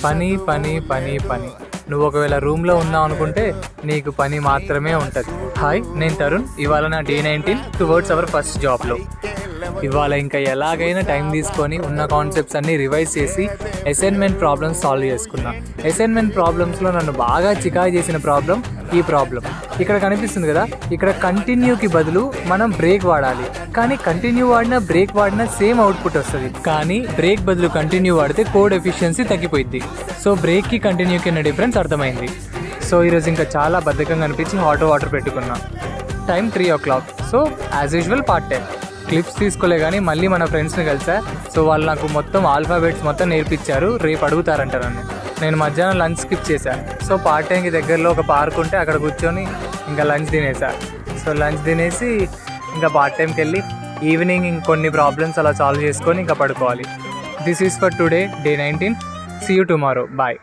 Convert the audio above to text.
పని పని పని పని. నువ్వు ఒకవేళ రూమ్లో ఉన్నావు అనుకుంటే నీకు పని మాత్రమే ఉంటుంది. హాయ్, నేను తరుణ్. ఇవాళ నా డే 19 టువర్డ్స్ అవర్ ఫస్ట్ జాబ్లో. ఇవాళ ఇంకా ఎలాగైనా టైం తీసుకొని ఉన్న కాన్సెప్ట్స్ అన్నీ రివైజ్ చేసి అసైన్మెంట్ ప్రాబ్లమ్స్ సాల్వ్ చేసుకున్నా. అసైన్మెంట్ ప్రాబ్లమ్స్లో నన్ను బాగా చికాకు చేసిన ప్రాబ్లం ఈ ప్రాబ్లం. ఇక్కడ కనిపిస్తుంది కదా, ఇక్కడ కంటిన్యూకి బదులు మనం బ్రేక్ వాడాలి. కానీ కంటిన్యూ వాడినా బ్రేక్ వాడినా సేమ్ అవుట్పుట్ వస్తుంది. కానీ బ్రేక్ బదులు కంటిన్యూ వాడితే కోడ్ ఎఫిషియన్సీ తగ్గిపోయింది. సో బ్రేక్కి కంటిన్యూకి ఉన్న డిఫరెన్స్ అర్థమైంది. సో ఈరోజు ఇంకా చాలా బద్ధకంగా అనిపించి హాట్ వాటర్ పెట్టుకున్నా. Time 3 o'clock. So as usual part time. Clips తీసుకోలే కానీ మళ్ళీ మన ఫ్రెండ్స్ని కలిసా. సో వాళ్ళు నాకు మొత్తం ఆల్ఫాబెట్స్ మొత్తం నేర్పించారు. రేపు అడుగుతారంట నన్ను. నేను మధ్యాహ్నం లంచ్ స్కిప్ చేశాను. సో పార్ట్ టైంకి దగ్గరలో ఒక పార్క్ ఉంటే అక్కడ కూర్చొని ఇంకా లంచ్ తినేసా. సో లంచ్ తినేసి ఇంకా పార్ట్ టైంకి వెళ్ళి ఈవినింగ్ ఇంకొన్ని ప్రాబ్లమ్స్ అలా సాల్వ్ చేసుకొని ఇంకా పడుకోవాలి. This is for today day 19. See you tomorrow. Bye.